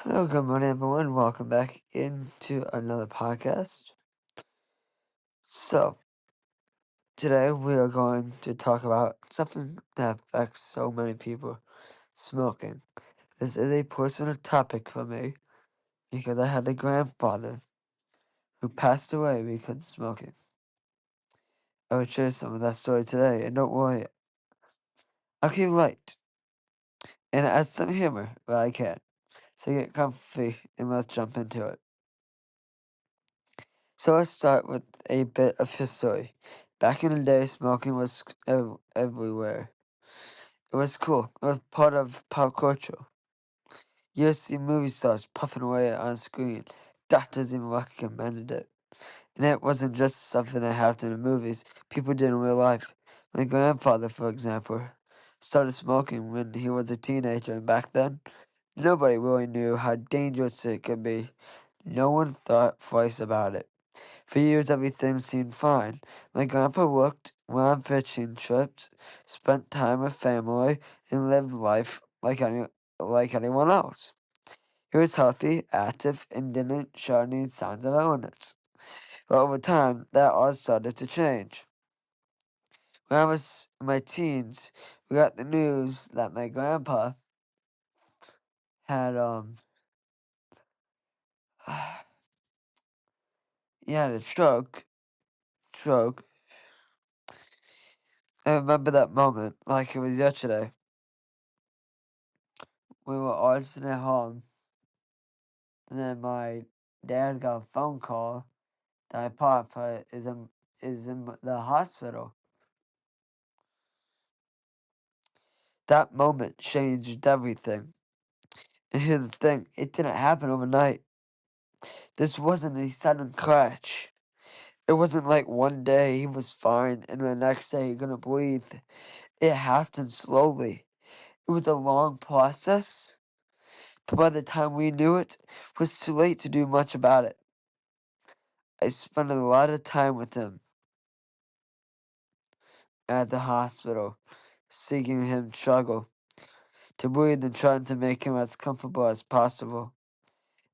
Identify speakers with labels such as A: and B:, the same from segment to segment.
A: Hello, good morning, everyone. Welcome back into another podcast. So, today we are going to talk about something that affects so many people smoking. This is a personal topic for me because I had a grandfather who passed away because of smoking. I will share some of that story today, and don't worry, I'll keep it light and add some humor where I can. So, get comfy and let's jump into it. So let's start with a bit of history. Back in the day, smoking was everywhere. It was cool. It was part of pop culture. You'd see movie stars puffing away on screen. Doctors even recommended it. And it wasn't just something that happened in the movies. People did in real life. My grandfather, for example, started smoking when he was a teenager, and back then, nobody really knew how dangerous it could be. No one thought twice about it. For years, everything seemed fine. My grandpa worked, went on fishing trips, spent time with family, and lived life like anyone else. He was healthy, active, and didn't show any signs of illness. But over time, that all started to change. When I was in my teens, we got the news that my grandpa had he had a stroke. I remember that moment like it was yesterday. We were all sitting at home. And then my dad got a phone call that my papa is in the hospital. That moment changed everything. And here's the thing, it didn't happen overnight. This wasn't a sudden crash. It wasn't like one day he was fine and the next day he couldn't breathe. It happened slowly. It was a long process, but by the time we knew it, it was too late to do much about it. I spent a lot of time with him at the hospital, seeing him struggle to breathe and trying to make him as comfortable as possible.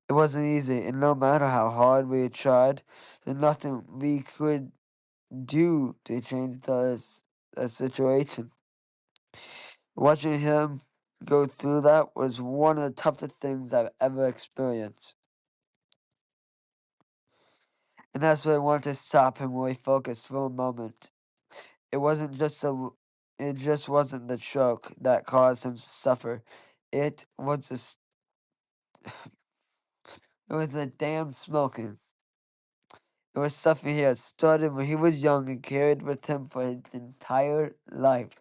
A: It wasn't easy, and no matter how hard we tried, there's nothing we could do to change the situation. Watching him go through that was one of the toughest things I've ever experienced. And that's why I wanted to stop him really focus for a moment. It wasn't just a it just wasn't the stroke that caused him to suffer. It was it was the damn smoking. It was something he had started when he was young and carried with him for his entire life.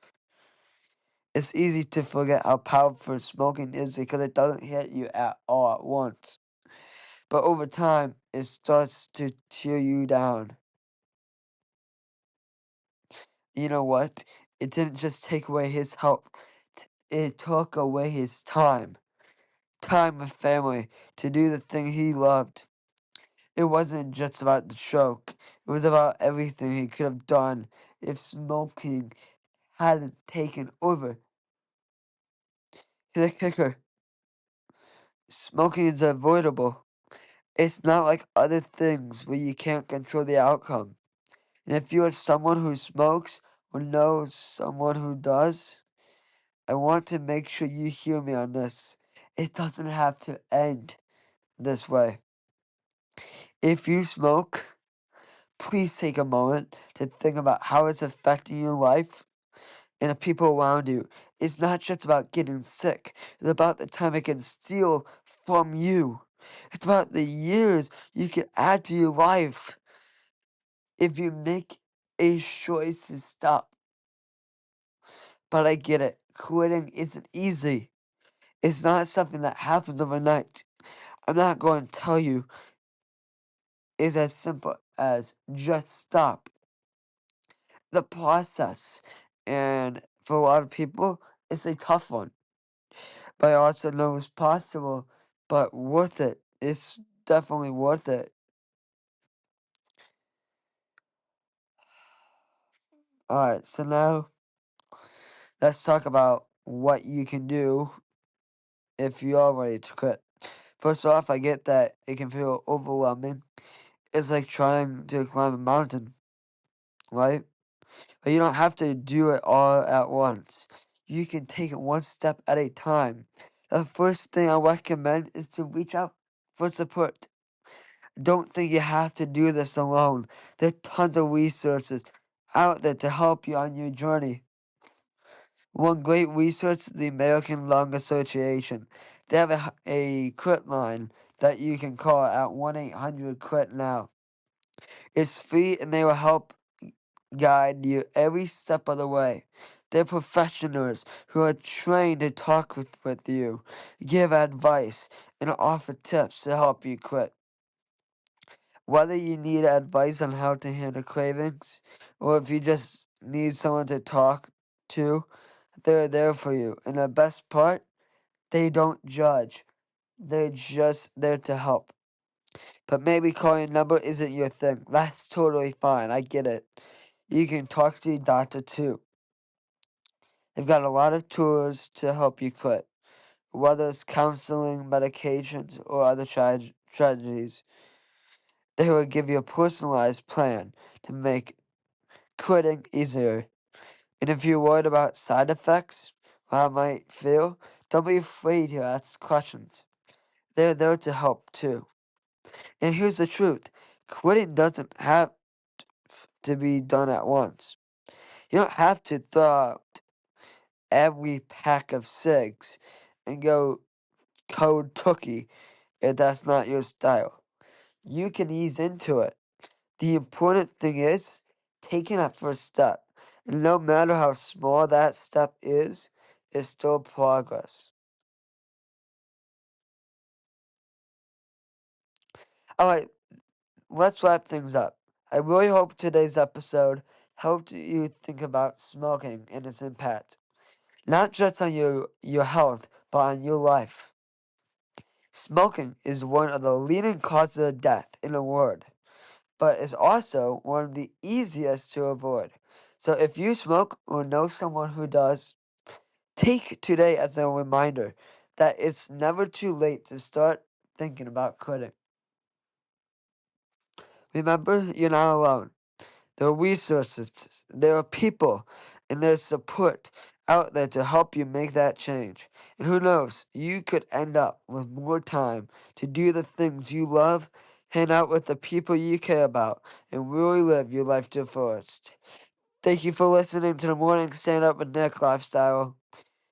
A: It's easy to forget how powerful smoking is because it doesn't hit you at all at once. But over time, it starts to tear you down. You know what? It didn't just take away his health, it took away his time with family to do the thing he loved. It wasn't just about the stroke, it was about everything he could have done if smoking hadn't taken over. The kicker, smoking is avoidable. It's not like other things where you can't control the outcome. And if you are someone who smokes or knows someone who does, I want to make sure you hear me on this. It doesn't have to end this way. If you smoke, please take a moment to think about how it's affecting your life and the people around you. It's not just about getting sick, it's about the time it can steal from you. It's about the years you can add to your life if you make a choice to stop. But I get it, quitting isn't easy. It's not something that happens overnight. I'm not going to tell you it's as simple as just stop. The process, and for a lot of people, it's a tough one. But I also know it's possible, but worth it. It's definitely worth it. Alright, so now let's talk about what you can do if you are ready to quit. First off, I get that it can feel overwhelming. It's like trying to climb a mountain, right? But you don't have to do it all at once. You can take it one step at a time. The first thing I recommend is to reach out for support. Don't think you have to do this alone. There are tons of resources out there to help you on your journey. One great resource is the American Lung Association. They have a quit line that you can call at 1-800-QUIT now. It's free and they will help guide you every step of the way. They're professionals who are trained to talk with you, give advice, and offer tips to help you quit. Whether you need advice on how to handle cravings, or if you just need someone to talk to, they're there for you. And the best part, they don't judge. They're just there to help. But maybe calling a number isn't your thing. That's totally fine. I get it. You can talk to your doctor too. They've got a lot of tools to help you quit, whether it's counseling, medications, or other strategies. They will give you a personalized plan to make quitting easier. And if you're worried about side effects, or how it might feel, don't be afraid to ask questions. They're there to help too. And here's the truth, quitting doesn't have to be done at once. You don't have to throw out every pack of cigs and go cold turkey if that's not your style. You can ease into it. The important thing is taking that first step. And no matter how small that step is, it's still progress. Alright, let's wrap things up. I really hope today's episode helped you think about smoking and its impact. Not just on your health, but on your life. Smoking is one of the leading causes of death in the world, but it's also one of the easiest to avoid. So if you smoke or know someone who does, take today as a reminder that it's never too late to start thinking about quitting. Remember, you're not alone. There are resources, there are people, and there's support out there to help you make that change. And who knows, you could end up with more time to do the things you love, hang out with the people you care about, and really live your life to the fullest. Thank you for listening to the Morning Stand Up with Nick lifestyle.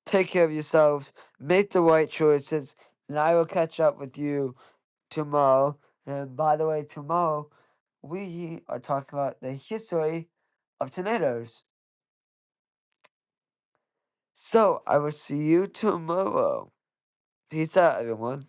A: Take care of yourselves, make the right choices, and I will catch up with you tomorrow. And by the way, tomorrow we are talking about the history of tornadoes. So I will see you tomorrow. Peace out, everyone.